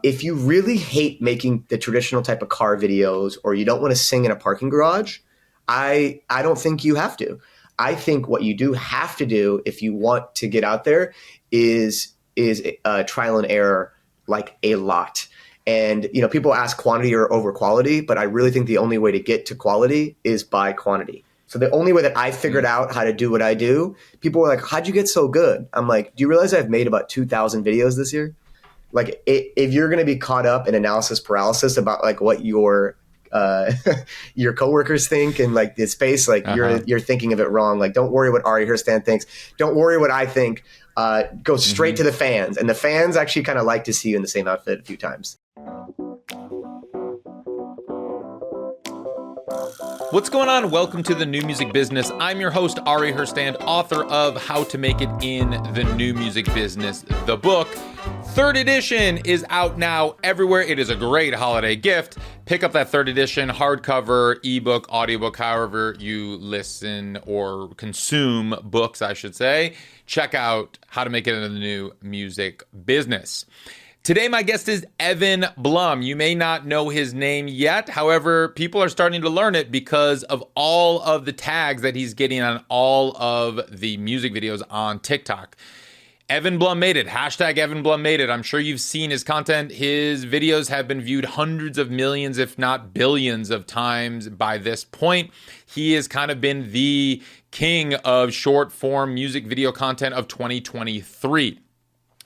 If you really hate making the traditional type of car videos, or you don't want to sing in a parking garage, I don't think you have to. I think what you do have to do if you want to get out there is trial and error, like a lot. And, people ask quantity or over quality, but I really think the only way to get to quality is by quantity. So the only way that I figured out how to do what I do, people were like, how'd you get so good? I'm like, do you realize I've made about 2,000 videos this year? Like, if you're going to be caught up in analysis paralysis about like what your coworkers think and like this space, like you're thinking of it wrong. Like, don't worry what Ari Herstand thinks. Don't worry what I think. Go straight to the fans. And the fans actually kind of like to see you in the same outfit a few times. What's going on? Welcome to the New Music Business. I'm your host, Ari Herstand, author of How to Make It in the New Music Business, the book. Third edition is out now everywhere. It is a great holiday gift. Pick up that third edition, hardcover, ebook, audiobook, however you listen or consume books, I should say. Check out How to Make It in the New Music Business. Today, my guest is Evan Blum. You may not know his name yet. However, people are starting to learn it because of all of the tags that he's getting on all of the music videos on TikTok. Evan Blum made it. Hashtag Evan Blum made it. I'm sure you've seen his content. His videos have been viewed hundreds of millions, if not billions of times by this point. He has kind of been the king of short form music video content of 2023.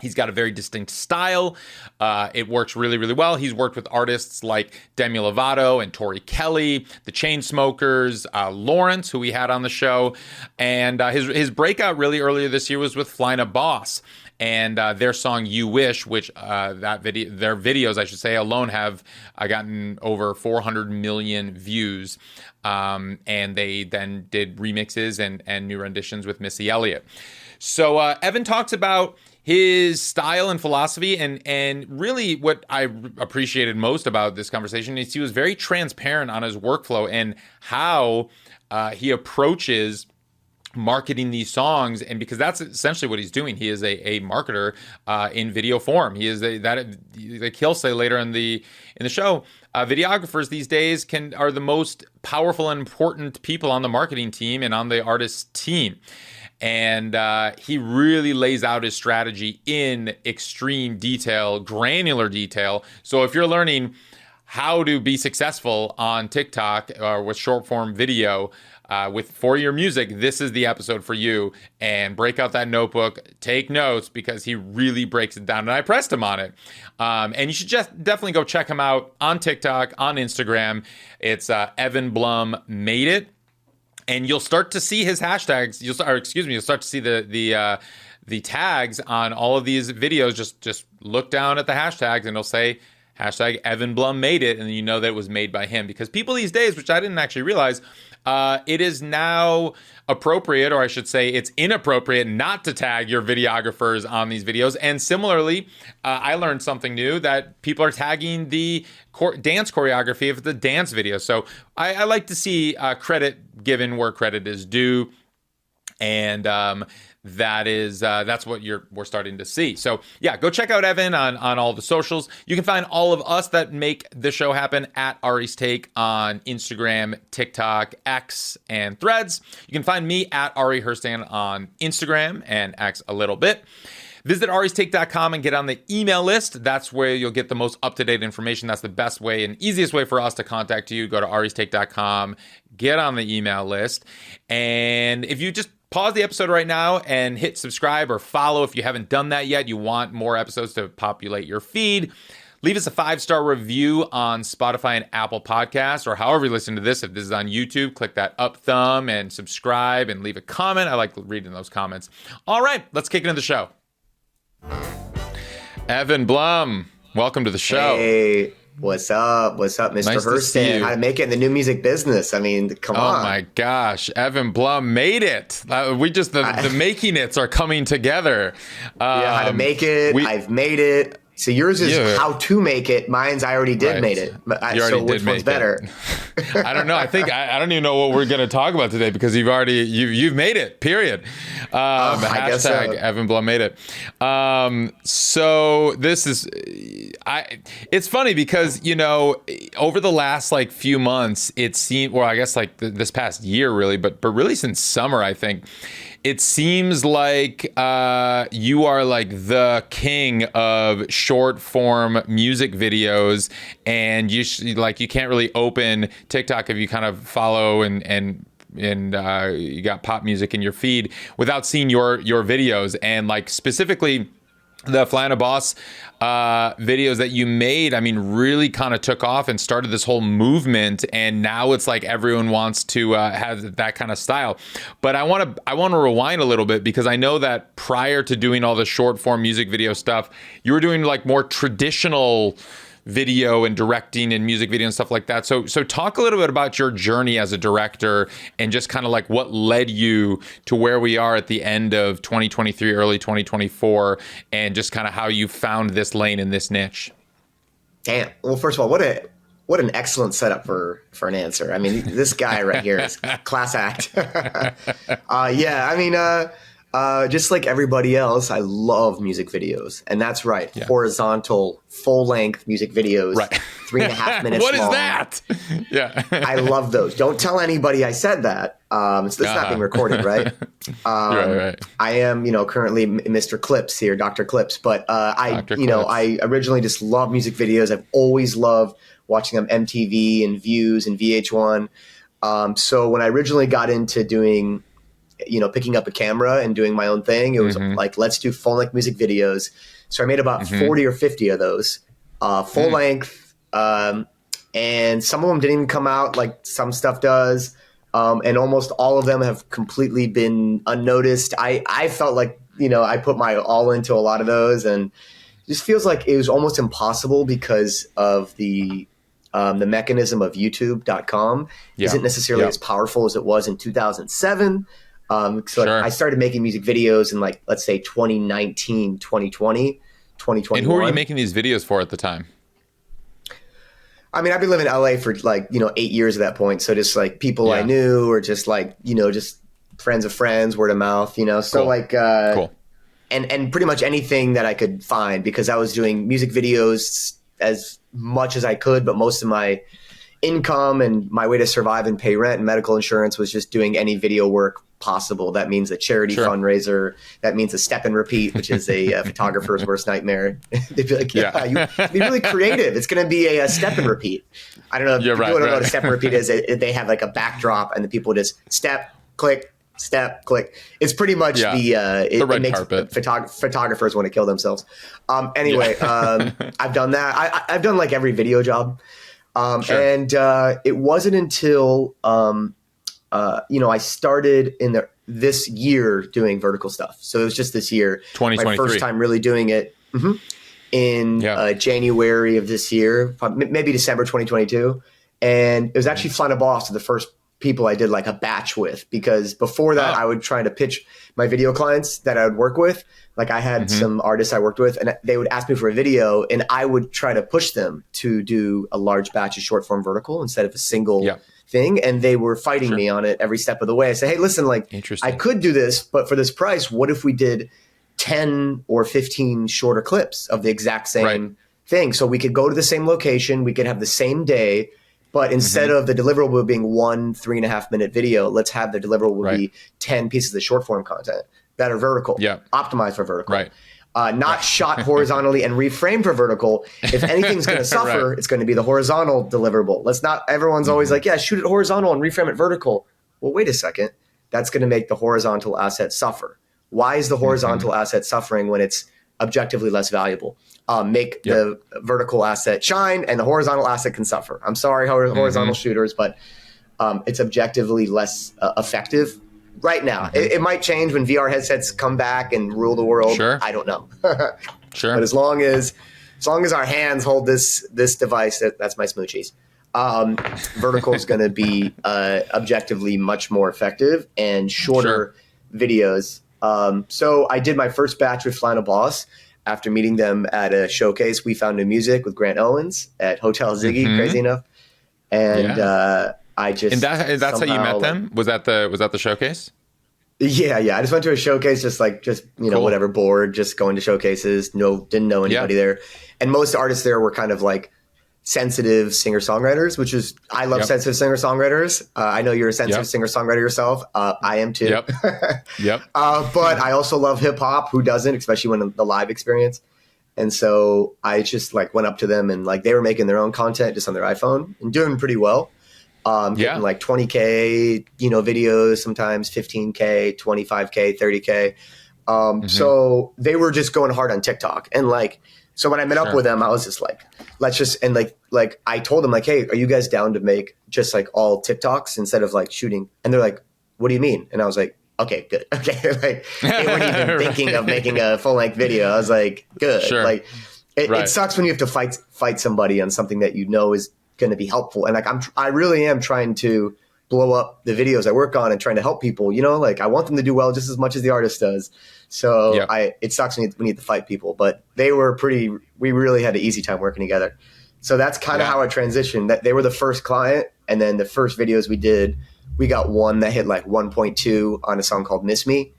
He's got a very distinct style. It works really, really well. He's worked with artists like Demi Lovato and Tori Kelly, the Chainsmokers, Lawrence, who we had on the show. And his breakout really earlier this year was with Flyana Boss. And their song "You Wish," which their videos, I should say, alone have gotten over 400 million views. And they then did remixes and new renditions with Missy Elliott. So Evan talks about his style and philosophy, and really what I appreciated most about this conversation is he was very transparent on his workflow and how he approaches marketing these songs. And because that's essentially what he's doing, he is a marketer in video form. He is like he'll say later in the show, videographers these days are the most powerful and important people on the marketing team and on the artist team. And he really lays out his strategy in extreme detail, granular detail. So if you're learning how to be successful on TikTok or with short form video for your music, this is the episode for you. And break out that notebook, take notes, because he really breaks it down. And I pressed him on it. And you should just definitely go check him out on TikTok, on Instagram. It's Evan Blum Made It. And you'll start to see his hashtags. You'll start to see the tags on all of these videos. Just look down at the hashtags, and it'll say hashtag Evan Blum made it, and you know that it was made by him. Because people these days, which I didn't actually realize, it is now appropriate, or I should say it's inappropriate, not to tag your videographers on these videos. And similarly, I learned something new, that people are tagging the dance choreography of the dance video. So I like to see credit given where credit is due. And that's what we're starting to see. So yeah, go check out Evan on all the socials. You can find all of us that make the show happen at Ari's Take on Instagram, TikTok, X, and Threads. You can find me at Ari Herstand on Instagram and X a little bit. Visit aristake.com and get on the email list. That's where you'll get the most up-to-date information. That's the best way and easiest way for us to contact you. Go to aristake.com, get on the email list. And if you just pause the episode right now and hit subscribe or follow if you haven't done that yet, you want more episodes to populate your feed, leave us a 5-star review on Spotify and Apple Podcasts, or however you listen to this. If this is on YouTube, click that up thumb and subscribe and leave a comment. I like reading those comments. All right, let's kick into the show. Evan Blum, welcome to the show. Hey, what's up? What's up, Mr. Nice Herstand? How to make it in the new music business. I mean, come on. Oh my gosh, Evan Blum made it. The making it's are coming together. Yeah, how to make it. I've made it. So yours is how to make it. Mine's I already did made it. So which one's better? I don't know. I think I don't even know what we're going to talk about today because you've made it. Period. I guess so. Evan Blum made it. So this is it's funny because over the last like few months it seemed, well, I guess like this past year really, but really since summer I think. It seems like you are like the king of short form music videos, and you can't really open TikTok if you kind of follow and you got pop music in your feed without seeing your videos, and like specifically the Flyana Boss videos that you made, I mean, really kind of took off and started this whole movement. And now it's like everyone wants to have that kind of style. But I want to rewind a little bit because I know that prior to doing all the short form music video stuff, you were doing like more traditional video and directing and music video and stuff like that. So talk a little bit about your journey as a director and just kind of like what led you to where we are at the end of 2023, early 2024, and just kind of how you found this lane in this niche. Damn. Well, first of all, what an excellent setup for an answer. I mean, this guy right here is class act. Yeah, I mean, just like everybody else, I love music videos. And that's right. Yeah. Horizontal, full-length music videos. Right. 3.5 minutes What long. What is that? Yeah. I love those. Don't tell anybody I said that. So this is not being recorded, right? Right. I am, currently Mr. Clips here, Dr. Clips. But I originally just love music videos. I've always loved watching them MTV and Views and VH1. So when I originally got into doing picking up a camera and doing my own thing. It was like, let's do full length music videos. So I made about 40 or 50 of those, full length. And some of them didn't even come out like some stuff does. And almost all of them have completely been unnoticed. I felt like, I put my all into a lot of those, and it just feels like it was almost impossible because of the mechanism of YouTube.com isn't necessarily as powerful as it was in 2007. Sure. I started making music videos in like, let's say 2019, 2020, 2021. And who were you making these videos for at the time? I mean, I've been living in LA for like, 8 years at that point. So just like people I knew, or just like, just friends of friends, word of mouth, so like, cool. And pretty much anything that I could find, because I was doing music videos as much as I could, but most of my income and my way to survive and pay rent and medical insurance was just doing any video work possible. That means a charity fundraiser. That means a step and repeat, which is a photographer's worst nightmare. They'd be like, you be really creative. It's going to be a step and repeat. I don't know if people don't know what a step and repeat is. They have like a backdrop and the people just step, click, step, click. It's pretty much the red makes carpet. Photographers want to kill themselves. Anyway, I've done that. I've done like every video job. And it wasn't until I started in this year doing vertical stuff. So it was just this year, 2023. My first time really doing it in January of this year, maybe December 2022. And it was actually Flyana Boss, the first people I did like a batch with, because before that I would try to pitch my video clients that I would work with. Like I had some artists I worked with, and they would ask me for a video, and I would try to push them to do a large batch of short form vertical instead of a single thing. And they were fighting me on it every step of the way. I said, hey, listen, like I could do this, but for this price, what if we did 10 or 15 shorter clips of the exact same thing? So we could go to the same location, we could have the same day, but instead of the deliverable being 1 3.5 minute video, let's have the deliverable be 10 pieces of short form content that are vertical, optimized for vertical, not shot horizontally and reframed for vertical. If anything's going to suffer, it's going to be the horizontal deliverable. Let's not, everyone's always like, shoot it horizontal and reframe it vertical. Well, wait a second. That's going to make the horizontal asset suffer. Why is the horizontal asset suffering when it's objectively less valuable? Make the vertical asset shine and the horizontal asset can suffer. I'm sorry, horizontal shooters, but it's objectively less effective right now. It might change when VR headsets come back and rule the world. Sure. I don't know. Sure. But as long as our hands hold this device, that's my smoochies. Vertical is going to be objectively much more effective and shorter videos. So I did my first batch with Flyana Boss after meeting them at a showcase, We Found New Music with Grant Owens at Hotel Ziggy, crazy enough. And I just and that's how you met them? Was that the showcase? Yeah. I just went to a showcase, just Cool. whatever, bored, just going to showcases. Didn't know anybody there, and most artists there were kind of like sensitive singer-songwriters, which is, I love sensitive singer-songwriters. I know you're a sensitive singer-songwriter yourself. I am too. Yep. But I also love hip-hop. Who doesn't, especially when the live experience. And so I just like went up to them, and like they were making their own content just on their iPhone and doing pretty well. Getting like 20K, videos, sometimes 15K, 25K, 30K. So they were just going hard on TikTok. And like, so when I met up with them, I was just like, like I told them like, hey, are you guys down to make just like all TikToks instead of like shooting? And they're like, what do you mean? And I was like, okay, good. Okay. Like they weren't even thinking of making a full length video. I was like, good. Sure. Like it sucks when you have to fight somebody on something that is going to be helpful. And like, I really am trying to blow up the videos I work on and trying to help people, like I want them to do well just as much as the artist does. So it sucks when you need to fight people, but we really had an easy time working together. So that's kind of how I transitioned. That they were the first client. And then the first videos we did, we got one that hit like 1.2 on a song called Miss Me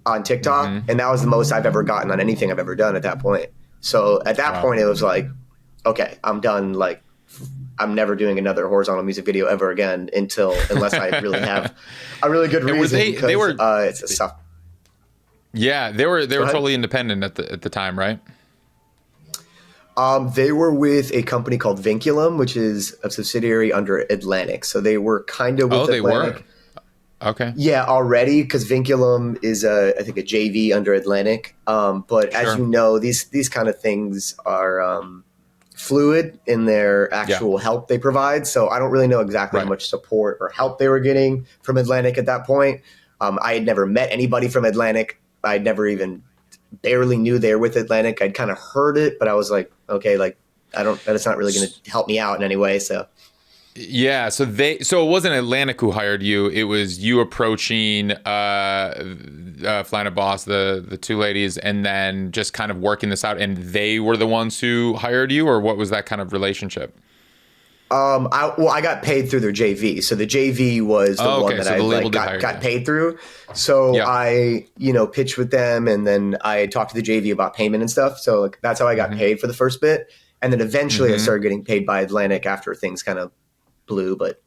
on TikTok. And that was the most I've ever gotten on anything I've ever done at that point. So at that point it was like, okay, I'm done. Like, I'm never doing another horizontal music video ever again unless I really have a really good reason. They were it's a stuff. Yeah, they were totally independent at the time, right? They were with a company called Vinculum, which is a subsidiary under Atlantic. So they were kind of with Atlantic. Were? Okay. Yeah, already, because Vinculum is I think a JV under Atlantic. But as you know, these kind of things are fluid in their actual help they provide. So I don't really know exactly how much support or help they were getting from Atlantic at that point. I had never met anybody from Atlantic. I'd never even barely knew they were with Atlantic. I'd kind of heard it, but I was like, okay, like that's not really going to help me out in any way. So yeah, so it wasn't Atlantic who hired you. It was you approaching Flyana Boss, the two ladies, and then just kind of working this out. And they were the ones who hired you, or what was that kind of relationship? I got paid through their JV. So the JV was the one that I got paid through. So I, pitched with them, and then I talked to the JV about payment and stuff. So like, that's how I got paid for the first bit. And then eventually I started getting paid by Atlantic after things kind of blew, but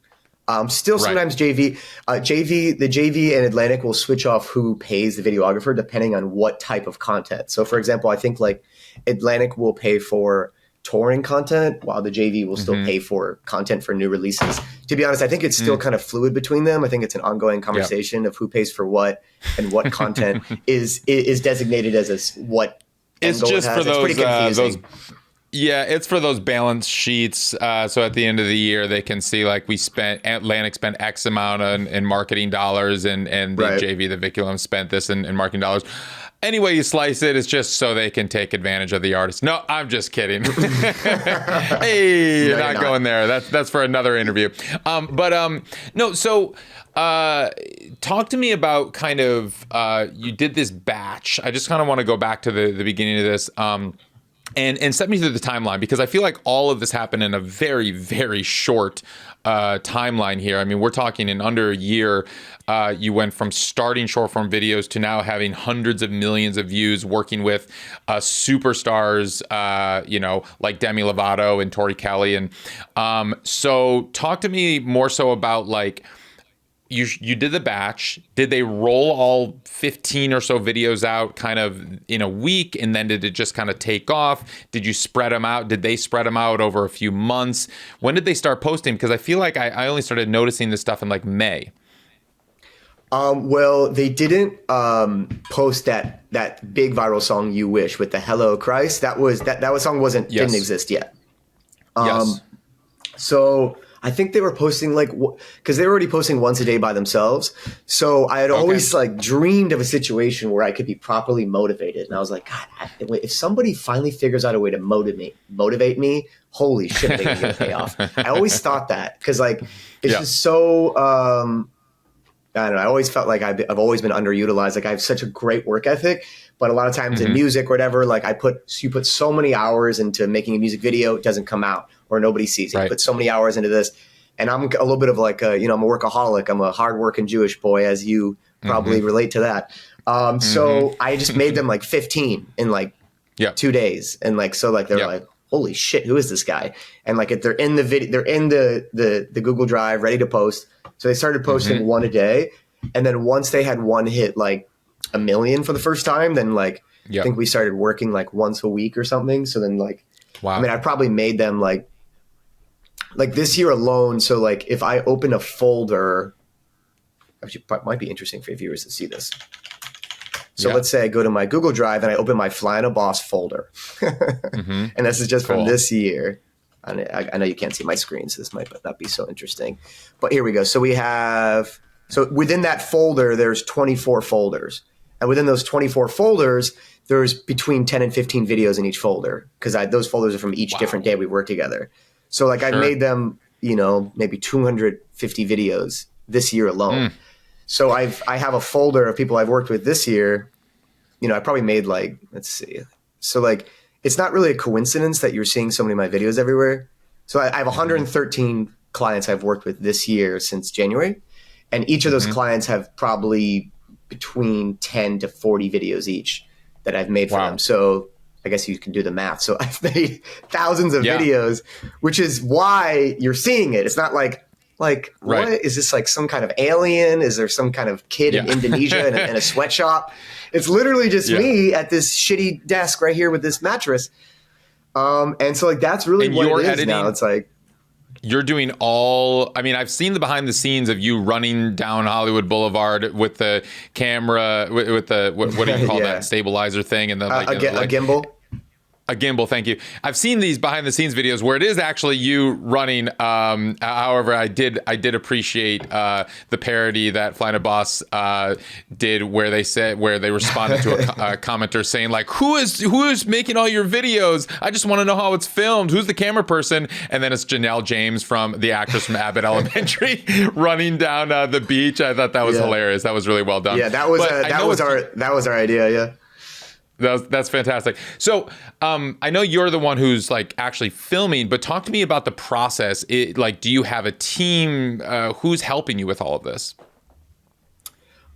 still sometimes JV. The JV and Atlantic will switch off who pays the videographer depending on what type of content. So for example, I think like Atlantic will pay for touring content while the JV will still pay for content for new releases. To be honest, I think it's still kind of fluid between them. I think it's an ongoing conversation of who pays for what and what content is designated as what. It's just for those, pretty confusing. It's for those balance sheets. So at the end of the year, they can see like Atlantic spent X amount in marketing dollars, and the JV, the Vinculum, spent this in marketing dollars. Anyway you slice it, it's just so they can take advantage of the artist. No, I'm just kidding. Hey, you're not going there. That's for another interview. No. So talk to me about kind of you did this batch. I just kind of want to go back to the beginning of this. And set me through the timeline, because I feel like all of this happened in a very, very short timeline here. I mean, we're talking in under a year. You went from starting short form videos to now having hundreds of millions of views, working with superstars, like Demi Lovato and Tori Kelly. And so talk to me more so about like, you did the batch. Did they roll all 15 or so videos out kind of in a week? And then did it just kind of take off? Did you spread them out? Did they spread them out over a few months? When did they start posting? Because I feel like I only started noticing this stuff in like May. Well, they didn't post that big viral song "You Wish" with the "Hello Christ." That song didn't exist yet. So I think they were posting because they were already posting once a day by themselves. So I had always dreamed of a situation where I could be properly motivated. And I was like, God, if somebody finally figures out a way to motivate me, holy shit, they're going to get a payoff. I always thought that because it's just so I don't know. I always felt like I've always been underutilized. Like I have such a great work ethic, but a lot of times in music or whatever, like you put so many hours into making a music video, it doesn't come out or nobody sees it. You put so many hours into this. And I'm a little bit of like I'm a workaholic. I'm a hardworking Jewish boy, as you probably relate to that. So I just made them like 15 in like 2 days. And like, so like, they're like, holy shit, who is this guy? And like, if they're in the video, they're in the Google Drive ready to post. So they started posting one a day. And then once they had one hit like 1 million for the first time, then like, I think we started working like once a week or something. So then like, I mean, I probably made them like this year alone. So like if I open a folder, actually might be interesting for your viewers to see this. So let's say I go to my Google Drive and I open my Flyana Boss folder. And this is just from this year. I know you can't see my screen, so this might not be so interesting. But here we go. So within that folder, there's 24 folders. And within those 24 folders, there's between 10 and 15 videos in each folder, because those folders are from each different day we work together. So like I made them, maybe 250 videos this year alone. So I have a folder of people I've worked with this year. I probably made like, let's see. So like, it's not really a coincidence that you're seeing so many of my videos everywhere. So I have 113 clients I've worked with this year since January. And each of those clients have probably between 10 to 40 videos each that I've made for them. So I guess you can do the math. So I've made thousands of videos, which is why you're seeing it. It's not like, what is this, like some kind of alien? Is there some kind of kid in Indonesia in a sweatshop? It's literally just me at this shitty desk right here with this mattress. And so like, that's really what it is editing, now. It's like, you're doing I've seen the behind the scenes of you running down Hollywood Boulevard with the camera, with the, what do you call that stabilizer thing? And the a gimbal. A gimbal, thank you. I've seen these behind the scenes videos where it is actually you running. However, I did appreciate the parody that Flyana Boss did, where they responded to a commenter saying like, who is making all your videos? I just want to know how it's filmed. Who's the camera person? And then it's Janelle James, the actress from Abbott Elementary, running down the beach. I thought that was hilarious. That was really well done. Yeah, that was our idea. Yeah. That's fantastic. So I know you're the one who's like actually filming, but talk to me about the process. Do you have a team? Who's helping you with all of this?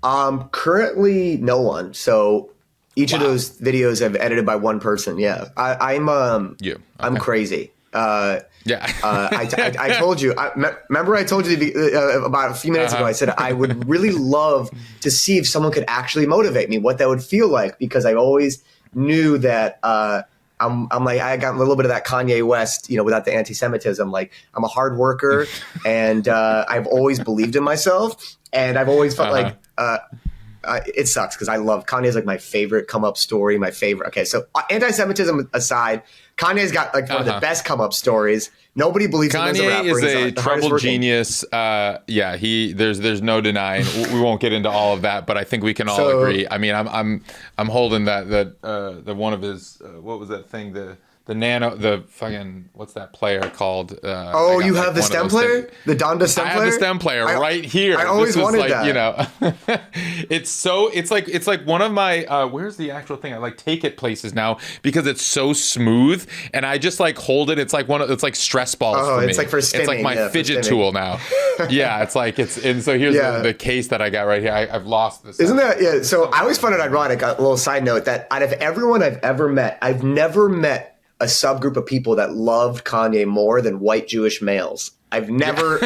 Currently, no one. So each of those videos I've edited by one person. Yeah, I'm crazy. I told you. Remember, I told you about a few minutes ago. I said I would really love to see if someone could actually motivate me, what that would feel like, because I always knew that I'm like, I got a little bit of that Kanye West, without the anti-Semitism. Like, I'm a hard worker, and I've always believed in myself, and I've always felt like. It sucks because I love Kanye's like my favorite come up story, my favorite. Okay, so anti-Semitism aside, Kanye's got like one of the best come up stories. Nobody believes him as a rapper. Kanye is a troubled genius. There's no denying. We won't get into all of that, but I think we can all agree. I mean, I'm holding the one of his what was that thing, the nano, the fucking, what's that player called? You have the stem player? The Donda stem player? I have the stem player right here. I always wanted that. It's like one of my, where's the actual thing? I like take it places now because it's so smooth, and I just like hold it. It's like it's like stress balls for me. It's like for spinning. It's like my fidget tool now. Yeah, and so here's the case that I got right here. I've lost this. Isn't that, yeah. So I always find it ironic, a little side note, that out of everyone I've ever met, I've never met a subgroup of people that loved Kanye more than white Jewish males. I've never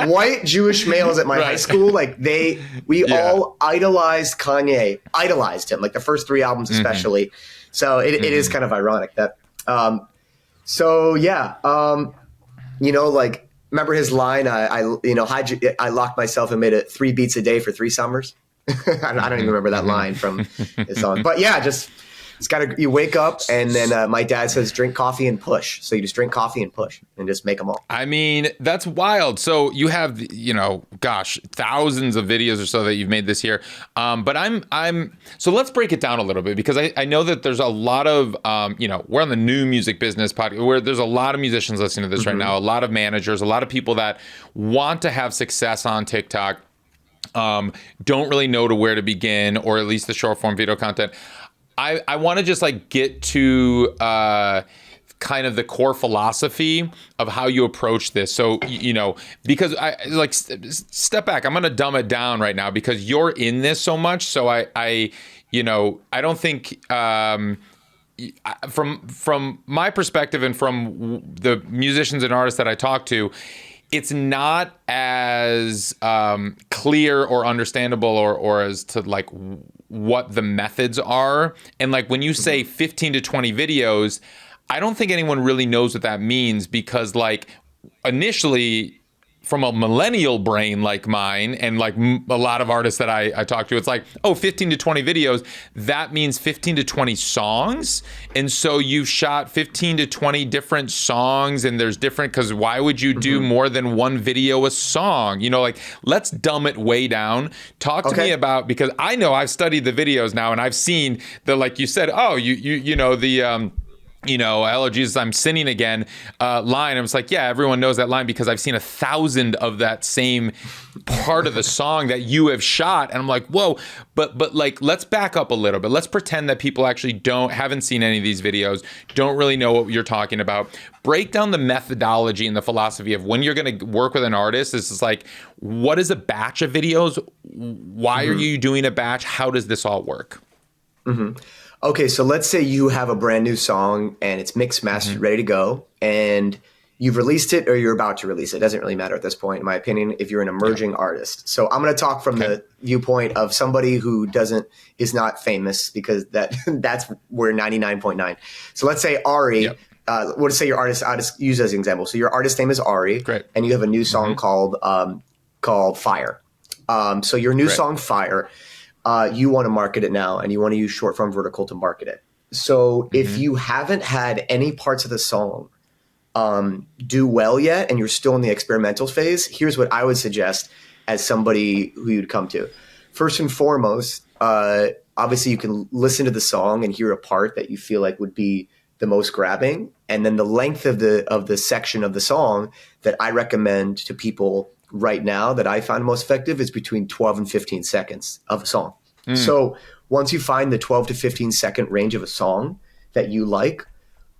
white Jewish males at my high school, like we all idolized Kanye, idolized him, like the first 3 albums especially. So it is kind of ironic that like, remember his line, I locked myself and made it 3 beats a day for 3 summers. I don't even remember that line from his song. But yeah, you wake up, and then my dad says, drink coffee and push. So you just drink coffee and push and just make them all. I mean, that's wild. So you have, thousands of videos or so that you've made this year. But so let's break it down a little bit, because I know that there's a lot of, we're on the New Music Business podcast, where there's a lot of musicians listening to this right now, a lot of managers, a lot of people that want to have success on TikTok. don't really know to where to begin, or at least the short form video content, I want to just like get to kind of the core philosophy of how you approach this. So, because I like step back, I'm going to dumb it down right now because you're in this so much. So I don't think, from my perspective and from the musicians and artists that I talk to, it's not as clear or understandable or as to like what the methods are. And like when you say 15 to 20 videos, I don't think anyone really knows what that means, because like initially from a millennial brain like mine and like a lot of artists that I talk to, it's like, 15 to 20 videos. That means 15 to 20 songs. And so you've shot 15 to 20 different songs, and there's different, because why would you do more than one video a song? Like, let's dumb it way down. Talk to me about, because I know I've studied the videos now and I've seen the, like you said, hello, Jesus, I'm sinning again line. I was like, yeah, everyone knows that line because I've seen 1,000 of that same part of the song that you have shot. And I'm like, whoa, but like, let's back up a little bit. Let's pretend that people actually haven't seen any of these videos, don't really know what you're talking about. Break down the methodology and the philosophy of when you're going to work with an artist. This is like, what is a batch of videos? Why are you doing a batch? How does this all work? Okay, so let's say you have a brand new song and it's mixed, mastered, ready to go, and you've released it or you're about to release it. It doesn't really matter at this point, in my opinion, if you're an emerging artist. So I'm going to talk from the viewpoint of somebody who is not famous, because that's where 99.9. So let's say Ari, let's say your artist, I'll just use as an example. So your artist name is Ari, and you have a new song called Fire. So your new song, Fire, you want to market it now, and you want to use short form vertical to market it. So if you haven't had any parts of the song do well yet, and you're still in the experimental phase, here's what I would suggest as somebody who you'd come to. First and foremost, obviously you can listen to the song and hear a part that you feel like would be the most grabbing. And then the length of the section of the song that I recommend to people right now that I find most effective is between 12 and 15 seconds of a song. So once you find the 12 to 15 second range of a song that you like,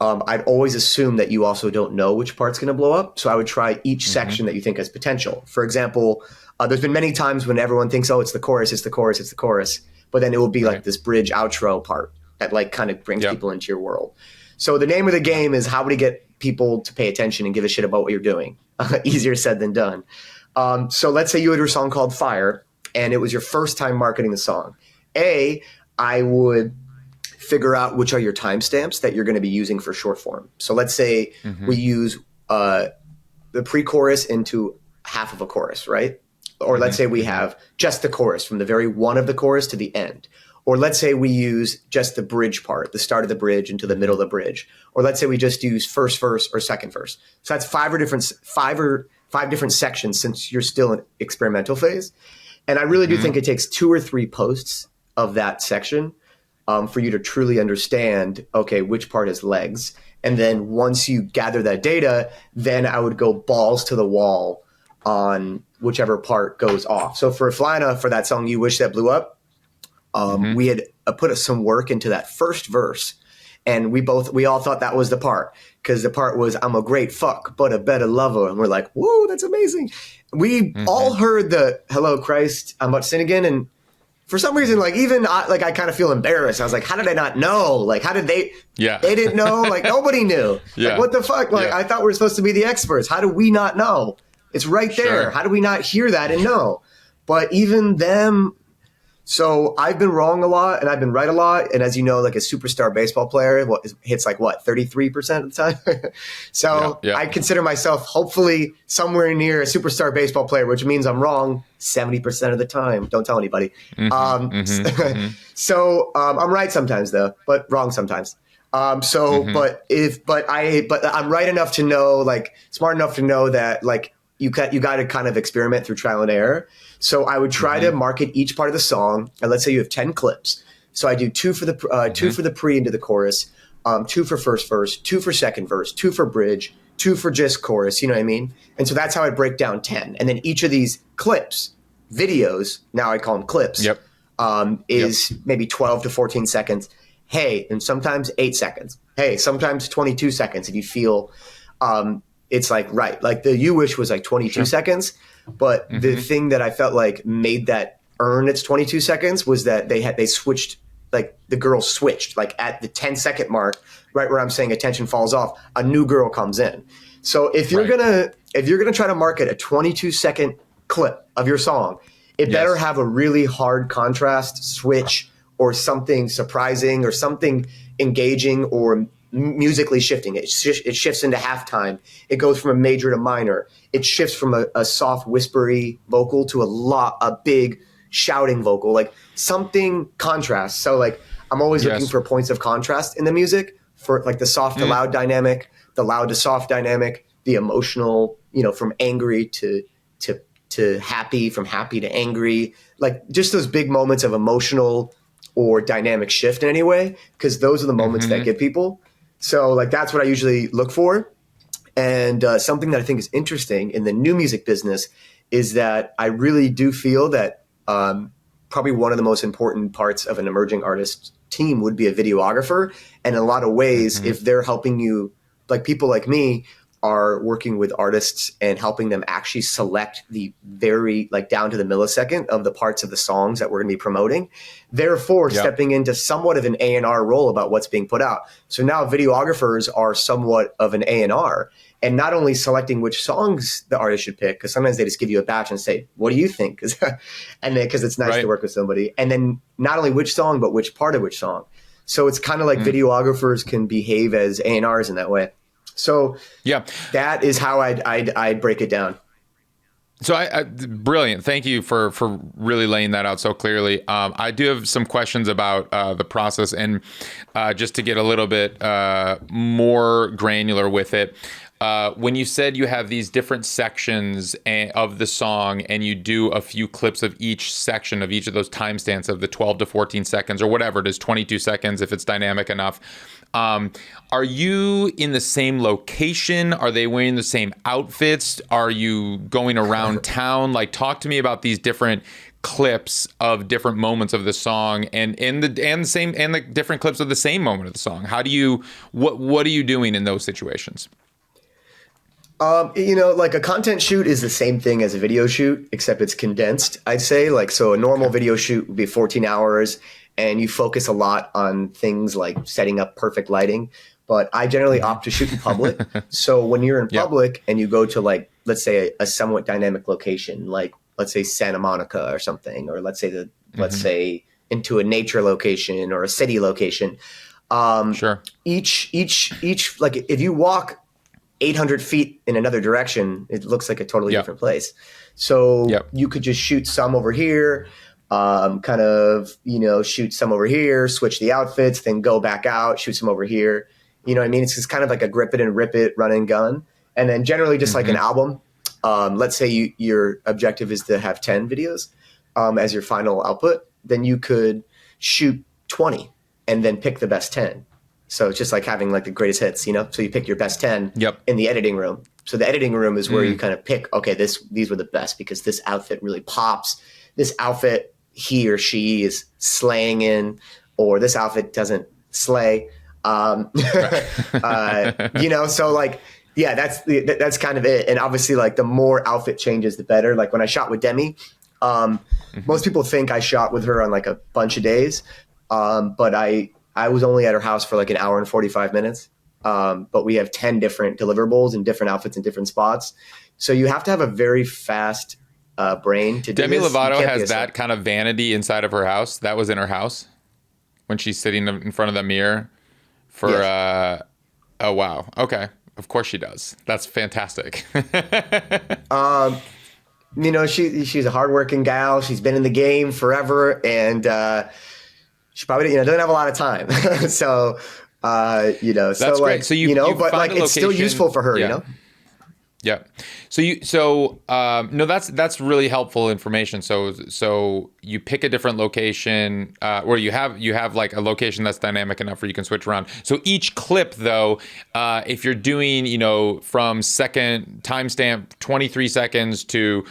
I'd always assume that you also don't know which part's going to blow up. So I would try each section that you think has potential. For example, there's been many times when everyone thinks, it's the chorus, it's the chorus, it's the chorus. But then it will be like this bridge outro part that like kind of brings people into your world. So the name of the game is how to get people to pay attention and give a shit about what you're doing. Easier said than done. So let's say you had a song called Fire, and it was your first time marketing the song. I would figure out which are your timestamps that you're going to be using for short form. So let's say we use the pre-chorus into half of a chorus, right? Or let's say we have just the chorus from the very one of the chorus to the end. Or let's say we use just the bridge part, the start of the bridge into the middle of the bridge. Or let's say we just use first verse or second verse. So that's five different sections, since you're still in experimental phase. And I really do think it takes 2 or 3 posts of that section for you to truly understand, which part has legs. And then once you gather that data, then I would go balls to the wall on whichever part goes off. So for Flyana, for that song, You Wish That Blew Up, we had put some work into that first verse. And we all thought that was the part, because the part was, I'm a great fuck, but a better lover. And we're like, whoa, that's amazing. We all heard the hello, Christ, I'm about to sin again. And for some reason, like even I kind of feel embarrassed. I was like, how did I not know? Like, how did they didn't know? Like nobody knew. Like, what the fuck? Like, I thought we were supposed to be the experts. How do we not know? It's right there. How do we not hear that and know? But even them. So I've been wrong a lot and I've been right a lot. And as you know, like a superstar baseball player hits 33% of the time. So I consider myself hopefully somewhere near a superstar baseball player, which means I'm wrong 70% of the time. Don't tell anybody. So I'm right sometimes though, but wrong sometimes. But I'm right enough to know, like smart enough to know that like you got to kind of experiment through trial and error. So I would try to market each part of the song, and let's say you have 10 clips. So I do 2 for the 2 for the pre into the chorus, 2 for first verse, 2 for second verse, 2 for bridge, 2 for just chorus. You know what I mean? And so that's how I break down 10. And then each of these clips videos, now I call them clips, Yep. is maybe 12 to 14 seconds. Hey, and sometimes 8 seconds. Hey, sometimes 22 seconds if you feel it's like, right. Like the You Wish was like 22 seconds. But the thing that I felt like made that earn its 22 seconds was that they switched, like the girls switched, like at the 10-second mark, right where I'm saying attention falls off, a new girl comes in. So if you're gonna try to market a 22-second clip of your song, it better have a really hard contrast switch or something surprising or something engaging or musically shifting. It shifts into halftime. It goes from a major to minor. It shifts from a soft whispery vocal to a big shouting vocal, like something contrast. So like I'm always looking for points of contrast in the music, for like the soft to loud dynamic, the loud to soft dynamic, the emotional, from angry to happy, from happy to angry, like just those big moments of emotional or dynamic shift in any way, because those are the moments that get people. So like that's what I usually look for. And something that I think is interesting in the new music business is that I really do feel that probably one of the most important parts of an emerging artist team would be a videographer. And in a lot of ways, if they're helping you, like people like me are working with artists and helping them actually select the very, like down to the millisecond of the parts of the songs that we're going to be promoting, therefore stepping into somewhat of an A&R role about what's being put out. So now videographers are somewhat of an A&R, and not only selecting which songs the artist should pick, because sometimes they just give you a batch and say, what do you think? And then, because it's nice to work with somebody. And then not only which song, but which part of which song. So it's kind of like videographers can behave as A&Rs in that way. So that is how I'd break it down. So I brilliant. Thank you for really laying that out so clearly. I do have some questions about the process, and just to get a little bit more granular with it. When you said you have these different sections of the song and you do a few clips of each section of each of those timestamps of the 12 to 14 seconds or whatever it is, 22 seconds if it's dynamic enough. Are you in the same location? Are they wearing the same outfits? Are you going around town? Like, talk to me about these different clips of different moments of the song and the different clips of the same moment of the song. How do you, what are you doing in those situations? Like a content shoot is the same thing as a video shoot, except it's condensed, I'd say. Like, so a normal video shoot would be 14 hours and you focus a lot on things like setting up perfect lighting. But I generally opt to shoot in public. So when you're in public and you go to, like, let's say a somewhat dynamic location, like let's say Santa Monica or something, or let's say into a nature location or a city location. Each like if you walk 800 feet in another direction, it looks like a totally different place. So you could just shoot some over here, shoot some over here, switch the outfits, then go back out, shoot some over here. You know what I mean? It's just kind of like a grip it and rip it, run and gun. And then generally just like an album. Let's say your objective is to have 10 videos as your final output. Then you could shoot 20 and then pick the best 10. So it's just like having like the greatest hits, So you pick your best 10 in the editing room. So the editing room is where you kind of pick, okay, these were the best because this outfit really pops. This outfit he or she is slaying in, or this outfit doesn't slay. So like, that's kind of it. And obviously like the more outfit changes, the better. Like when I shot with Demi, most people think I shot with her on like a bunch of days. But I was only at her house for like an hour and 45 minutes. But we have 10 different deliverables and different outfits in different spots. So you have to have a very fast brain to do Demi this. Lovato has that kind of vanity inside of her house. That was in her house when she's sitting in front of the mirror for, oh, wow. Okay. Of course she does. That's fantastic. She's a hardworking gal. She's been in the game forever, and she probably doesn't have a lot of time. So that's so great. like So you but like it's still useful for her. Yeah. No, that's really helpful information. So you pick a different location, or you have like a location that's dynamic enough where you can switch around. So each clip though, if you're doing, from second timestamp 23 seconds to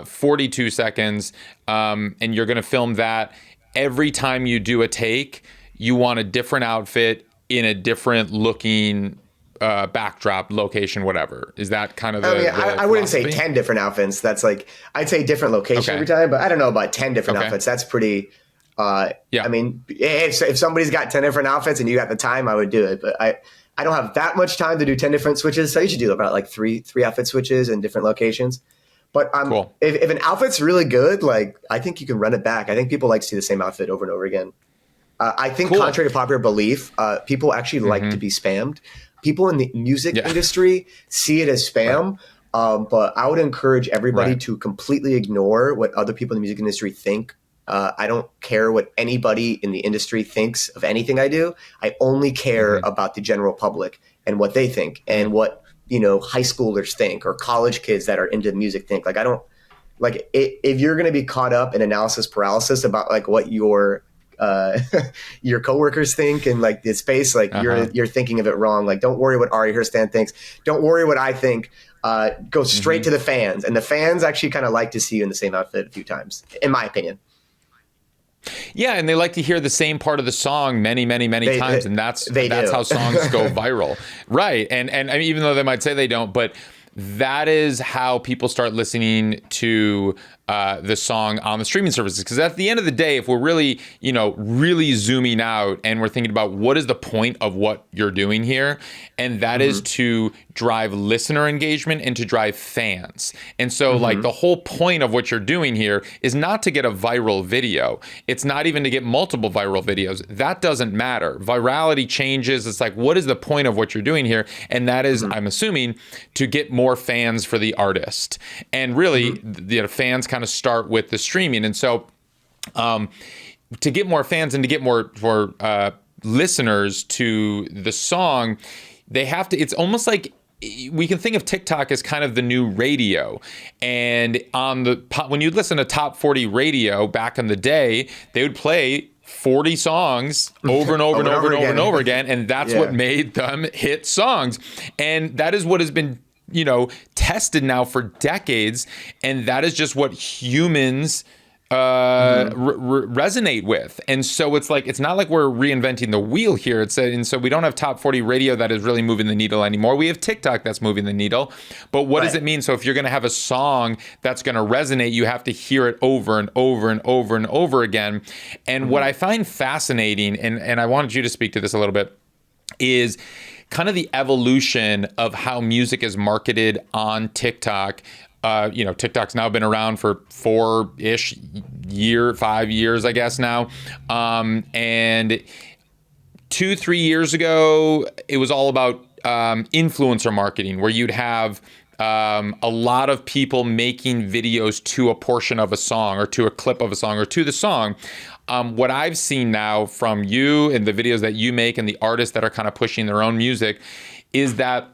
42 seconds, and you're going to film that, every time you do a take, you want a different outfit in a different looking backdrop, location, whatever. Is that kind of the I wouldn't say 10 different outfits. That's like, I'd say different location every time, but I don't know about 10 different outfits. That's pretty, I mean, if somebody's got 10 different outfits and you got the time, I would do it. But I don't have that much time to do 10 different switches. So you should do about like three outfit switches in different locations. But cool. if an outfit's really good, like, I think you can run it back. I think people like to see the same outfit over and over again. I think contrary to popular belief, people actually like to be spammed. People in the music industry see it as spam, but I would encourage everybody to completely ignore what other people in the music industry think. I don't care what anybody in the industry thinks of anything I do. I only care about the general public and what they think and what, high schoolers think or college kids that are into music think. Like, I don't like if you're going to be caught up in analysis paralysis about like what your coworkers think and like the space, like you're thinking of it wrong. Like, don't worry what Ari Herstand thinks. Don't worry what I think. Go straight to the fans, and the fans actually kind of like to see you in the same outfit a few times, in my opinion. Yeah, and they like to hear the same part of the song many times, and that's how songs go viral, right? And I mean, even though they might say they don't, but that is how people start listening to the song on the streaming services. Because at the end of the day, if we're really, really zooming out and we're thinking about what is the point of what you're doing here, and that is to drive listener engagement and to drive fans. And so like the whole point of what you're doing here is not to get a viral video. It's not even to get multiple viral videos. That doesn't matter. Virality changes. It's like, what is the point of what you're doing here? And that is, I'm assuming, to get more fans for the artist. And really, the fans kind of start with the streaming. And so to get more fans and to get more listeners to the song, they have to, it's almost like, we can think of TikTok as kind of the new radio. And when you listen to top 40 radio back in the day, they would play 40 songs over and over again. And that's what made them hit songs. And that is what has been, tested now for decades. And that is just what humans resonate with. And so it's like, it's not like we're reinventing the wheel here. And so we don't have top 40 radio that is really moving the needle anymore. We have TikTok that's moving the needle. But what does it mean? So if you're going to have a song that's going to resonate, you have to hear it over and over and over and over again. And what I find fascinating, and I wanted you to speak to this a little bit, is kind of the evolution of how music is marketed on TikTok. TikTok's now been around for 5 years, I guess now. And 2-3 years ago, it was all about influencer marketing, where you'd have a lot of people making videos to a portion of a song or to a clip of a song or to the song. What I've seen now from you and the videos that you make and the artists that are kind of pushing their own music is that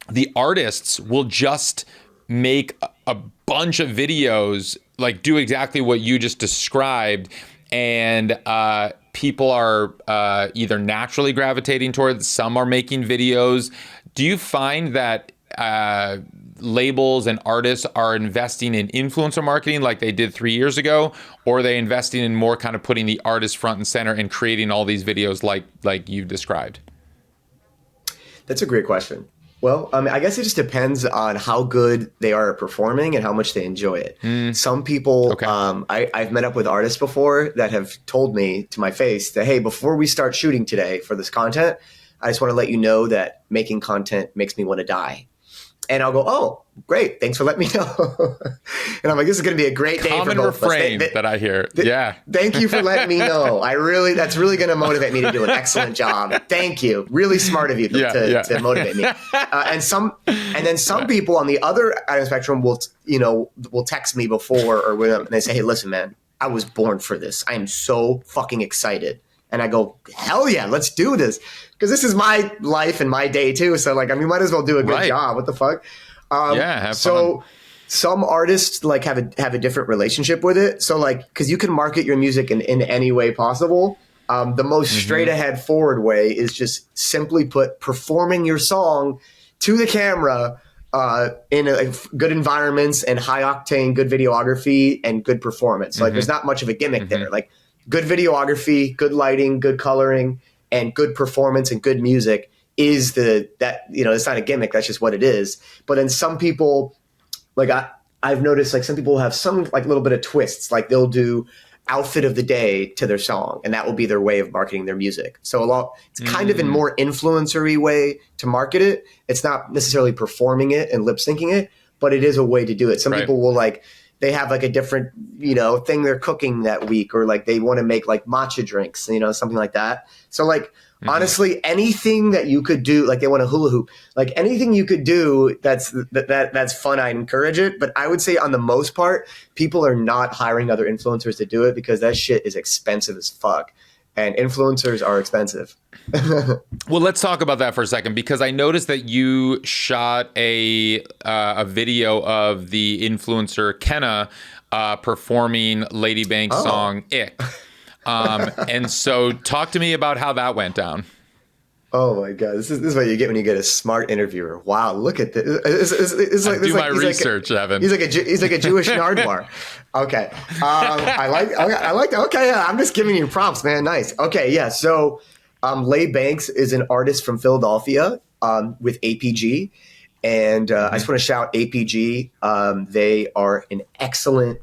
the artists will just make a bunch of videos, like do exactly what you just described, and people are either naturally gravitating towards, some are making videos. Do you find that labels and artists are investing in influencer marketing like they did 3 years ago, or are they investing in more kind of putting the artist front and center and creating all these videos like you described? That's a great question. Well, I guess it just depends on how good they are at performing and how much they enjoy it. Some people, I've met up with artists before that have told me to my face that, hey, before we start shooting today for this content, I just want to let you know that making content makes me want to die. And I'll go, oh, great. Thanks for letting me know. And I'm like, this is going to be a great day for both of us. Common refrain that I hear. Thank you for letting me know. That's really going to motivate me to do an excellent job. Thank you. Really smart of you to motivate me. And then some people on the other end of the spectrum will text me before or with them, and they say, hey, listen, man, I was born for this. I am so fucking excited. And I go, hell yeah, let's do this. Because this is my life and my day too. So like, we might as well do a good job. What the fuck? Yeah, have So fun. some artists like have a different relationship with it. So like, because you can market your music in any way possible. The most straight ahead forward way is just simply put performing your song to the camera in good environments and high octane, good videography and good performance. Like there's not much of a gimmick there. Like good videography, good lighting, good coloring, and good performance and good music is it's not a gimmick. That's just what it is. But then some people, like I've noticed, like some people have some like little bit of twists. Like they'll do outfit of the day to their song, and that will be their way of marketing their music. So it's kind of a more influencer-y way to market it. It's not necessarily performing it and lip syncing it, but it is a way to do it. Some people will they have like a different, thing they're cooking that week, or like they want to make like matcha drinks, something like that. So like, honestly, anything that you could do, like they want a hula hoop, like anything you could do that's fun, I encourage it. But I would say on the most part, people are not hiring other influencers to do it because that shit is expensive as fuck. And influencers are expensive. Well, let's talk about that for a second, because I noticed that you shot a video of the influencer Kenna performing Lady Bank's song "Ick." And so talk to me about how that went down. Oh my God. This is what you get when you get a smart interviewer. Wow. Look at this. Do my research, Evan. He's like a Jewish Nardwar. Okay. I like, okay. Yeah, I'm just giving you prompts, man. Nice. Okay. Yeah. So, Lay Bankz is an artist from Philadelphia, with APG. And, I just want to shout APG. They are an excellent,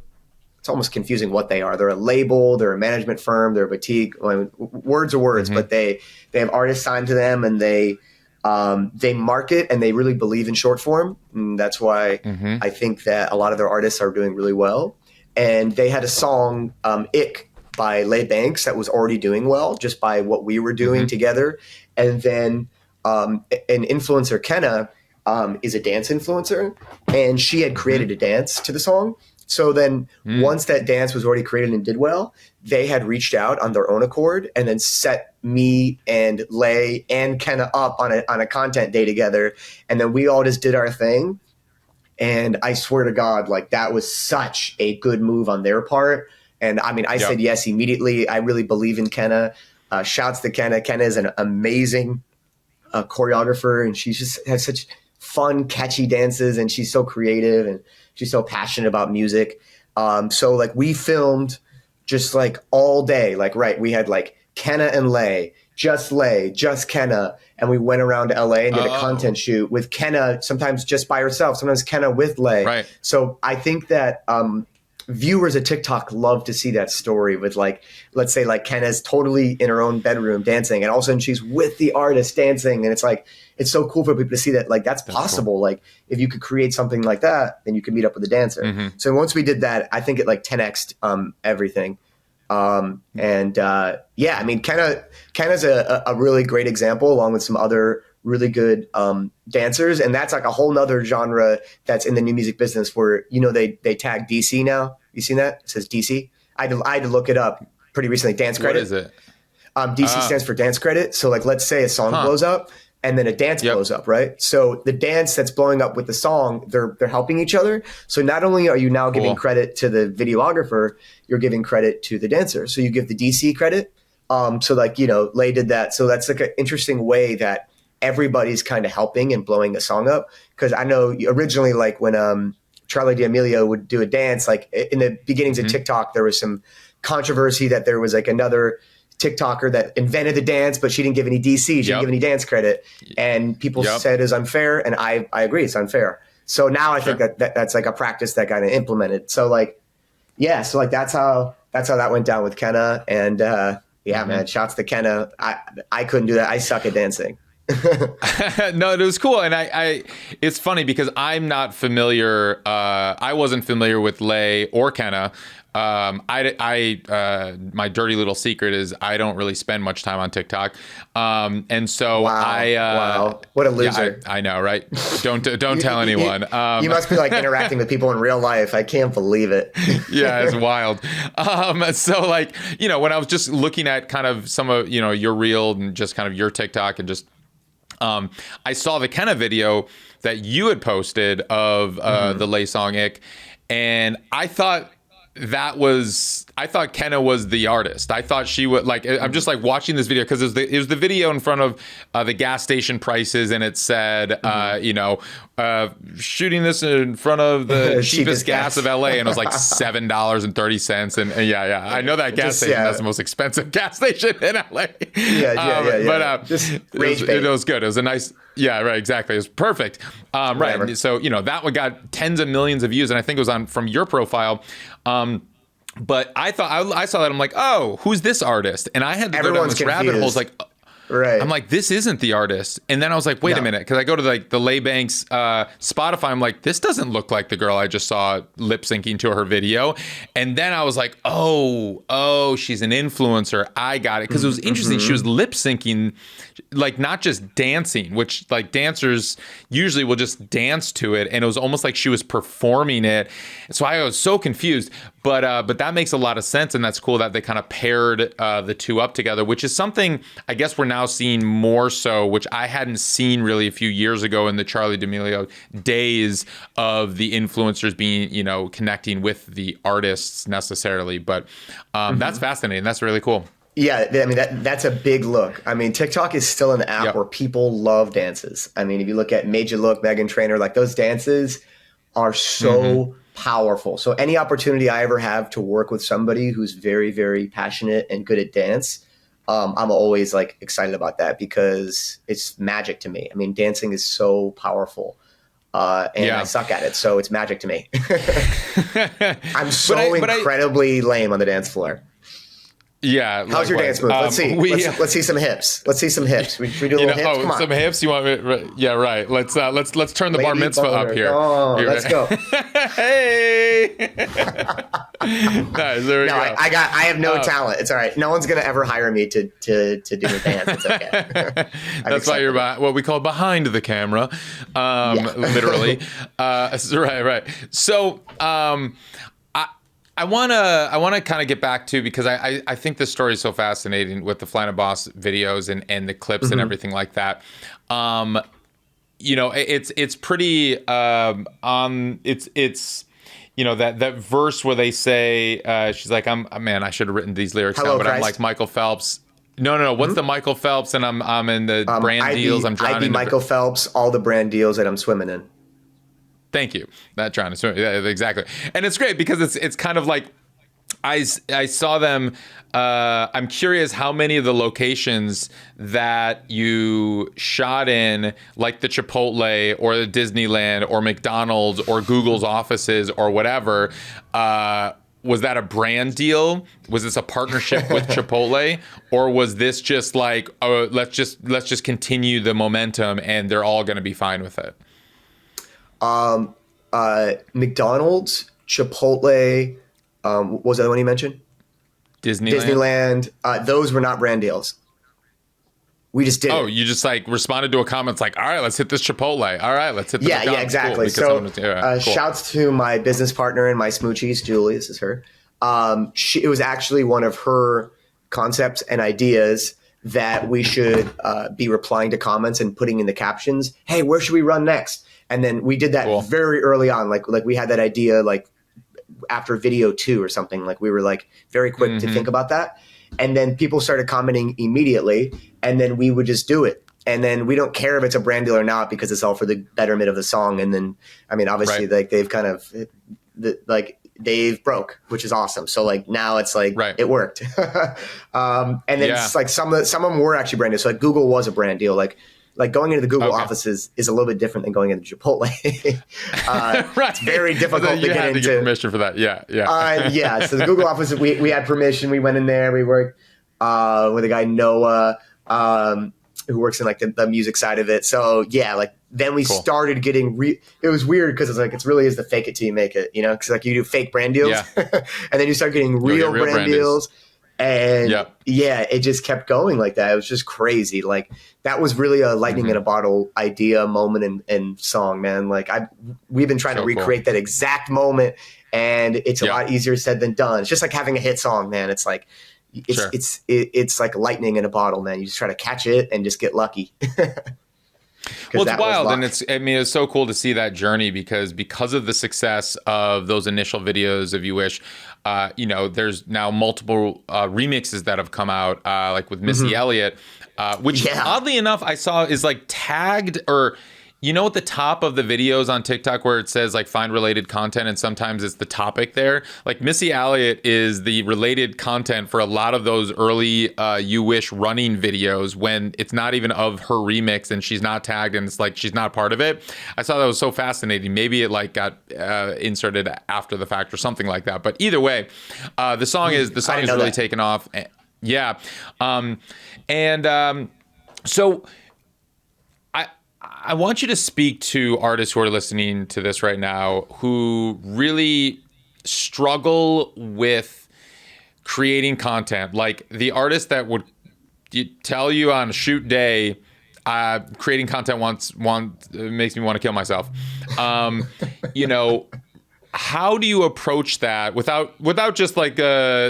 it's almost confusing what they are. They're a label, they're a management firm, they're a boutique. Words are words, but they have artists signed to them, and they market and they really believe in short form. And that's why I think that a lot of their artists are doing really well. And they had a song, Ick, by Lay Bankz that was already doing well just by what we were doing together. And then an influencer, Kenna, is a dance influencer, and she had created a dance to the song. So then once that dance was already created and did well, they had reached out on their own accord and then set me and Lay and Kenna up on a content day together. And then we all just did our thing. And I swear to God, like that was such a good move on their part. And I mean, I said yes immediately. I really believe in Kenna. Shouts to Kenna. Kenna is an amazing choreographer, and she just has such fun, catchy dances, and she's so creative and she's so passionate about music. So like we filmed just like all day. Like, right, we had like Kenna and Lay, just Kenna. And we went around to LA and did a content shoot with Kenna, sometimes just by herself, sometimes Kenna with Lay. Right. So I think that viewers of TikTok love to see that story with like, let's say like Kenna's totally in her own bedroom dancing, and all of a sudden she's with the artist dancing. And it's like, it's so cool for people to see that like that's possible. Cool. Like if you could create something like that, then you could meet up with a dancer. So once we did that, I think it like 10x'd everything. Yeah, I mean, Kenna's a really great example, along with some other really good dancers, and that's like a whole nother genre that's in the new music business where they tag DC now. You seen that? It says DC. I had to look it up pretty recently. Dance credit. What is it? DC stands for dance credit. So like, let's say a song blows up, and then a dance blows up, right? So the dance that's blowing up with the song, they're helping each other. So not only are you now giving credit to the videographer, you're giving credit to the dancer. So you give the DC credit. So like, Lay did that. So that's like an interesting way that everybody's kind of helping and blowing a song up. Because I know originally, like when Charlie D'Amelio would do a dance, like in the beginnings of TikTok, there was some controversy that there was like another TikToker that invented the dance, but she didn't give any DC, she didn't give any dance credit. And people said it's unfair. And I agree, it's unfair. So now I think that's like a practice that kind of implemented. So like, yeah, so like that's how that went down with Kenna. And man, shouts to Kenna. I couldn't do that. I suck at dancing. No, it was cool. And I it's funny because I'm not familiar. I wasn't familiar with Lay or Kenna. My dirty little secret is I don't really spend much time on TikTok. And so wow. What a loser. Yeah, I know, right? Don't tell anyone. You must be like interacting with people in real life. I can't believe it. Yeah, it's wild. So like, when I was just looking at kind of some of, your reel and just kind of your TikTok and just I saw the Kenna video that you had posted of the Lay song Ick, and I thought Kenna was the artist. I thought she would like. I'm just like watching this video because it was the video in front of the gas station prices, and it said, shooting this in front of the cheapest gas of LA, and it was like $7.30. And yeah, I know that gas station. That's the most expensive gas station in LA. Yeah. But just it was good. It was a nice. Yeah, right. Exactly. It was perfect. Right. So that one got tens of millions of views, and I think it was from your profile. But I thought I saw that, I'm like, oh, who's this artist? And I had to go down this rabbit hole. I was like, right. I'm like, this isn't the artist. And then I was like, wait a minute, because I go to the Lay Bankz Spotify. I'm like, this doesn't look like the girl I just saw lip syncing to her video. And then I was like, oh, she's an influencer. I got it, because it was interesting. She was lip syncing, like not just dancing, which like dancers usually will just dance to it, and it was almost like she was performing it. So I was so confused. But that makes a lot of sense, and that's cool that they kind of paired the two up together, which is something I guess we're now seeing more so, which I hadn't seen really a few years ago in the Charli D'Amelio days of the influencers being, connecting with the artists necessarily. But that's fascinating. That's really cool. Yeah, I mean, that's a big look. I mean, TikTok is still an app where people love dances. I mean, if you look at Major Look, Meghan Trainor, like those dances are so powerful. So any opportunity I ever have to work with somebody who's very, very passionate and good at dance, I'm always like excited about that, because it's magic to me. I mean, dancing is so powerful. And I suck at it, so it's magic to me. I'm so incredibly lame on the dance floor. Yeah. How's your dance move? Let's see. Let's see some hips. Let's see some hips. We do a little hips. Come on. Some hips. You want me? Yeah, right. Let's turn the bar mitzvah up here. Oh, let's go. Hey. Nice. There we go. I have no talent. It's all right. No one's gonna ever hire me to do a dance. It's okay. That's why you're what we call behind the camera, literally. Right. So, I want to kind of get back to, because I think this story is so fascinating with the Flyana Boss videos and the clips and everything like that. It's pretty it's that verse where they say she's like, I should have written these lyrics down, but Christ. I'm like Michael Phelps. No. What's the Michael Phelps? And I'm in the brand deals. I'm drowning. I be Michael Phelps, all the brand deals that I'm swimming in. Thank you. Not trying to swim. Yeah, exactly. And it's great because it's kind of like I saw them. I'm curious how many of the locations that you shot in, like the Chipotle or the Disneyland or McDonald's or Google's offices or whatever, was that a brand deal? Was this a partnership with Chipotle, or was this just like, oh, let's just continue the momentum and they're all going to be fine with it? McDonald's, Chipotle, what was the other one you mentioned? Disneyland. Those were not brand deals. We just did. Oh, you just like responded to a comment. It's like, all right, let's hit this Chipotle. All right, let's hit the McDonald's. Yeah, exactly. Cool, cool. Shouts to my business partner and my smoochies, Julie. This is her. It was actually one of her concepts and ideas that we should be replying to comments and putting in the captions. Hey, where should we run next? And then we did that very early on. Like we had that idea like after video 2 or something. Like we were like very quick to think about that. And then people started commenting immediately, and then we would just do it. And then we don't care if it's a brand deal or not, because it's all for the betterment of the song. And then, I mean, obviously, like they've kind of they've broke, which is awesome. So like now it's like it worked. And then it's like some of them were actually brand deals. So like Google was a brand deal. Like going into the Google offices is a little bit different than going into Chipotle. It's very difficult to get into. Get permission for that. Yeah. So the Google office, we had permission. We went in there. We worked with a guy, Noah, who works in like the music side of it. So yeah, like then we started getting it was weird because it's like, it's really is the fake it till you make it, you know? Because like you do fake brand deals and then you start getting real brand deals. And it just kept going like that. It was just crazy. Like that was really a lightning in a bottle idea, moment, and song, man. Like we've been trying to recreate that exact moment, and it's a lot easier said than done. It's just like having a hit song, man. It's like it's like lightning in a bottle, man. You just try to catch it and just get lucky. Well, it's that was wild, luck. and it's so cool to see that journey because of the success of those initial videos of You Wish. There's now multiple remixes that have come out, like with Missy Elliott, which oddly enough I saw is like tagged, or at the top of the videos on TikTok where it says like find related content, and sometimes it's the topic there. Like Missy Elliott is the related content for a lot of those early You Wish running videos when it's not even of her remix and she's not tagged and it's like she's not part of it. I saw that was so fascinating. Maybe it like got inserted after the fact or something like that. But either way, the song is really taken off. Yeah. So I want you to speak to artists who are listening to this right now who really struggle with creating content. Like the artist that would tell you on a shoot day, creating content makes me want to kill myself. How do you approach that without just like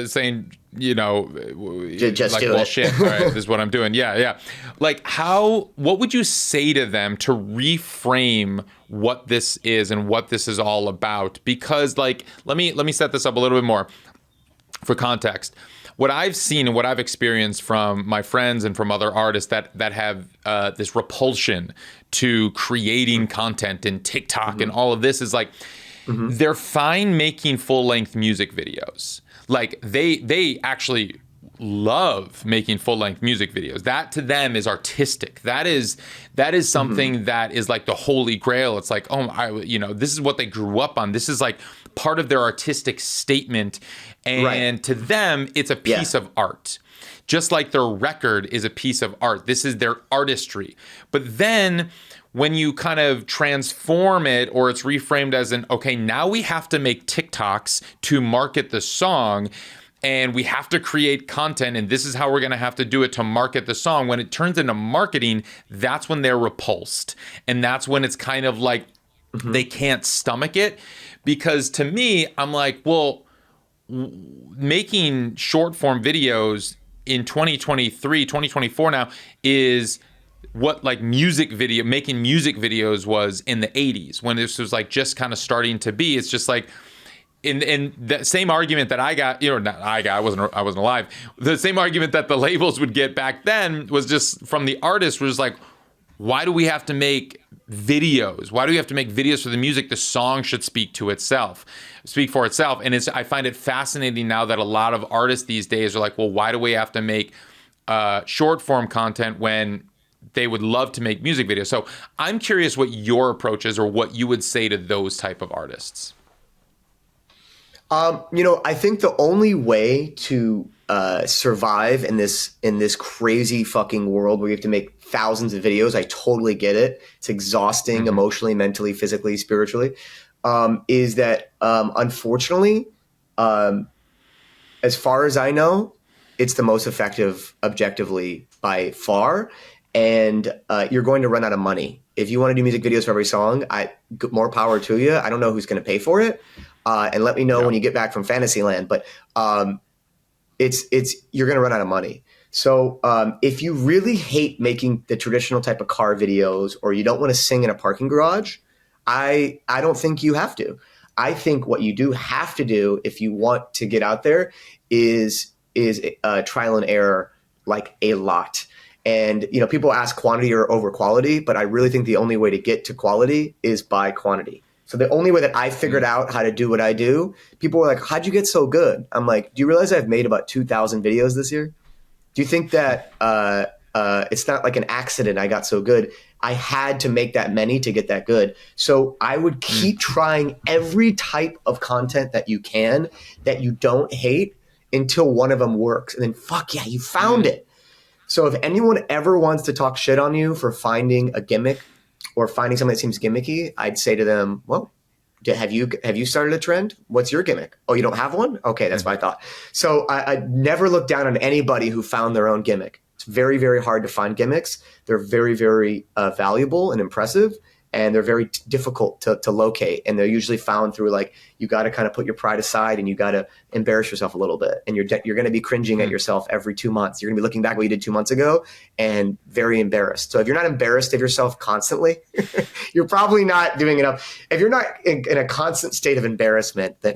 saying, just like, do well, it. shit, all right, this is what I'm doing. Yeah. Like what would you say to them to reframe what this is and what this is all about? Because like, let me set this up a little bit more for context. What I've seen and what I've experienced from my friends and from other artists that have this repulsion to creating content and TikTok and all of this is like, they're fine making full-length music videos. Like they actually love making full-length music videos. That to them is artistic. That is something that is like the holy grail. It's like, this is what they grew up on. This is like part of their artistic statement. And to them, it's a piece of art. Just like their record is a piece of art. This is their artistry. But then when you kind of transform it, or it's reframed as now we have to make TikToks to market the song, and we have to create content, and this is how we're going to have to do it to market the song. When it turns into marketing, that's when they're repulsed. And that's when it's kind of like they can't stomach it. Because to me, I'm like, well, making short form videos in 2023, 2024 now is what like making music videos was in the 80s, when this was like just kind of starting to be. It's just like in the same argument that I got, I wasn't alive. The same argument that the labels would get back then was just from the artists, was like, why do we have to make videos? Why do we have to make videos for the music? The song should speak for itself. And I find it fascinating now that a lot of artists these days are like, well, why do we have to make short form content when they would love to make music videos? So I'm curious what your approach is, or what you would say to those type of artists. I think the only way to survive in this crazy fucking world where you have to make thousands of videos, I totally get it. It's exhausting emotionally, mentally, physically, spiritually. Is that unfortunately, as far as I know, it's the most effective objectively by far. And you're going to run out of money. If you want to do music videos for every song, more power to you. I don't know who's going to pay for it. And let me know when you get back from Fantasyland. But you're going to run out of money. So if you really hate making the traditional type of car videos, or you don't want to sing in a parking garage, I don't think you have to. I think what you do have to do if you want to get out there is trial and error, like a lot. And, people ask quantity or over quality, but I really think the only way to get to quality is by quantity. So the only way that I figured out how to do what I do, people were like, how'd you get so good? I'm like, do you realize I've made about 2,000 videos this year? Do you think that it's not like an accident I got so good? I had to make that many to get that good. So I would keep trying every type of content that you can, that you don't hate, until one of them works. And then fuck yeah, you found it. So if anyone ever wants to talk shit on you for finding a gimmick or finding something that seems gimmicky, I'd say to them, well, have you started a trend? What's your gimmick? Oh, you don't have one? Okay, that's what I thought. So I never look down on anybody who found their own gimmick. It's very, very hard to find gimmicks. They're very, very valuable and impressive. and they're very difficult to locate. And they're usually found through like, you got to kind of put your pride aside and you got to embarrass yourself a little bit. And you're going to be cringing at yourself every 2 months. You're going to be looking back what you did 2 months ago and very embarrassed. So if you're not embarrassed of yourself constantly, you're probably not doing enough. If you're not in a constant state of embarrassment, then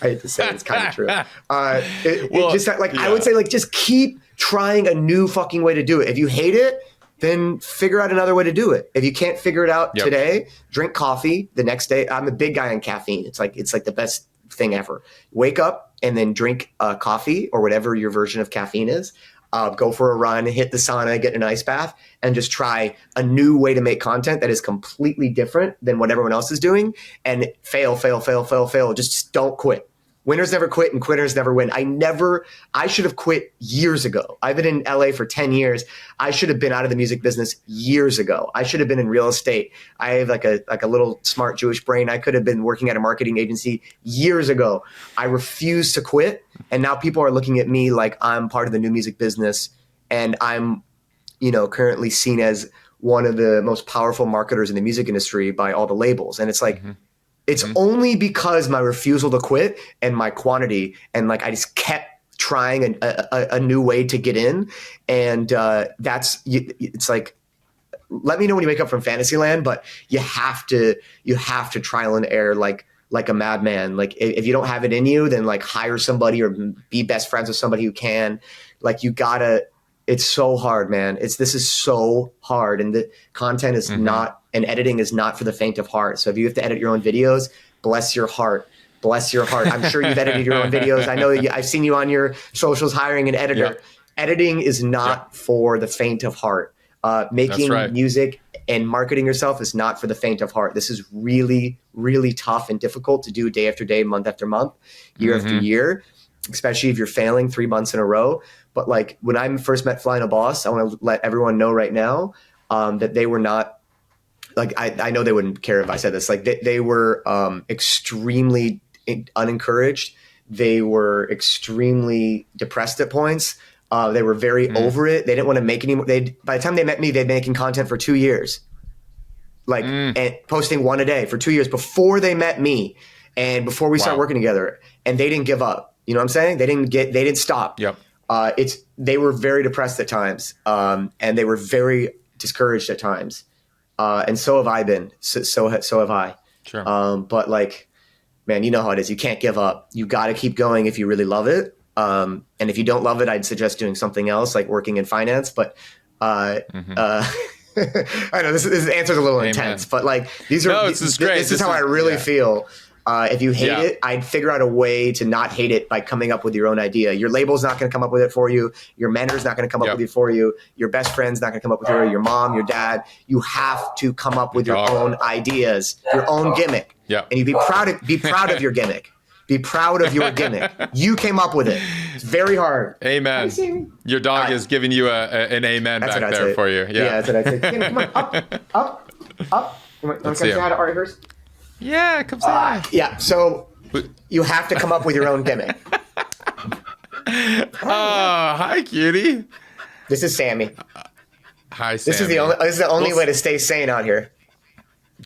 I hate to say it's kind of true. I would say like, just keep trying a new fucking way to do it. If you hate it, then figure out another way to do it. If you can't figure it out today, drink coffee the next day. I'm a big guy on caffeine. It's like the best thing ever. Wake up and then drink coffee or whatever your version of caffeine is. Go for a run, hit the sauna, get an ice bath, and just try a new way to make content that is completely different than what everyone else is doing. And fail. Just don't quit. Winners never quit and quitters never win. I should have quit years ago. I've been in LA for 10 years. I should have been out of the music business years ago. I should have been in real estate. I have like a little smart Jewish brain. I could have been working at a marketing agency years ago. I refuse to quit. And now people are looking at me like I'm part of the new music business. And I'm, currently seen as one of the most powerful marketers in the music industry by all the labels. And it's like, it's only because my refusal to quit and my quantity and like I just kept trying a new way to get in, and it's like, let me know when you wake up from Fantasyland, but you have to trial and error like a madman. Like if you don't have it in you, then like hire somebody or be best friends with somebody who can. Like you gotta. It's so hard, man. This is so hard, and the content is not. And editing is not for the faint of heart. So if you have to edit your own videos, bless your heart. Bless your heart. I'm sure you've edited your own videos. I know I've seen you on your socials hiring an editor. Yeah. Editing is not for the faint of heart. Making music and marketing yourself is not for the faint of heart. This is really, really tough and difficult to do day after day, month after month, year after year, especially if you're failing 3 months in a row. But like when I first met Flyana Boss, I want to let everyone know right now that they were not, like, I know they wouldn't care if I said this. Like they were extremely unencouraged. They were extremely depressed at points. They were very over it. They didn't want to make any more. By the time they met me, they'd been making content for 2 years, like and posting one a day for 2 years before they met me and before we started working together. And they didn't give up. You know what I'm saying? They didn't stop. Yep. They were very depressed at times, and they were very discouraged at times. And so have I been. So have I. Sure. But like, man, you know how it is. You can't give up. You got to keep going if you really love it. And if you don't love it, I'd suggest doing something else, like working in finance. But I know this answer's a little intense, but like this is how I really feel. If you hate it, I'd figure out a way to not hate it by coming up with your own idea. Your label's not going to come up with it for you. Your mentor's not going to come up with it for you. Your best friend's not going to come up with it. Your mom, your dad. You have to come up with your own ideas, your own gimmick. Yeah. And you be proud of your gimmick. Be proud of your gimmick. You came up with it. It's very hard. Amen. Your dog is giving you an amen back there for you. Yeah, that's what I say. Come on, up. You want to say hi to Ari Herstand? Yeah, come say hi. Yeah, so you have to come up with your own gimmick. Hi, cutie. This is Sammy. Hi, Sammy. This is the only way to stay sane out here.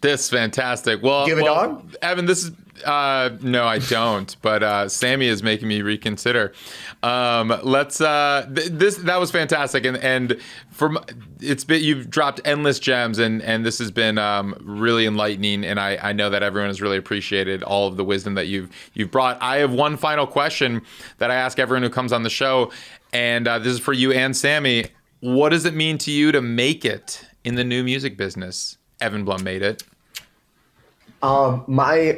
This is fantastic. Well, do you have a dog? Evan, this is no, I don't. But Sammy is making me reconsider. That was fantastic, and you've dropped endless gems, and this has been really enlightening. And I know that everyone has really appreciated all of the wisdom that you've brought. I have one final question that I ask everyone who comes on the show, and this is for you and Sammy. What does it mean to you to make it in the new music business? Evan Blum made it. My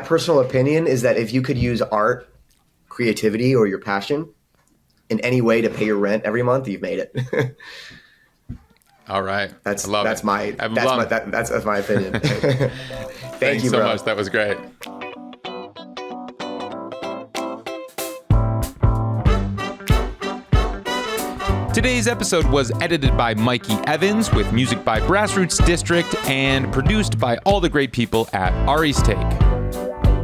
personal opinion is that if you could use art, creativity, or your passion in any way to pay your rent every month, you've made it. All right. That's my opinion. Thank you so bro. much. That was great. Today's episode was edited by Mikey Evans with music by Grassroots District and produced by all the great people at Ari's Take.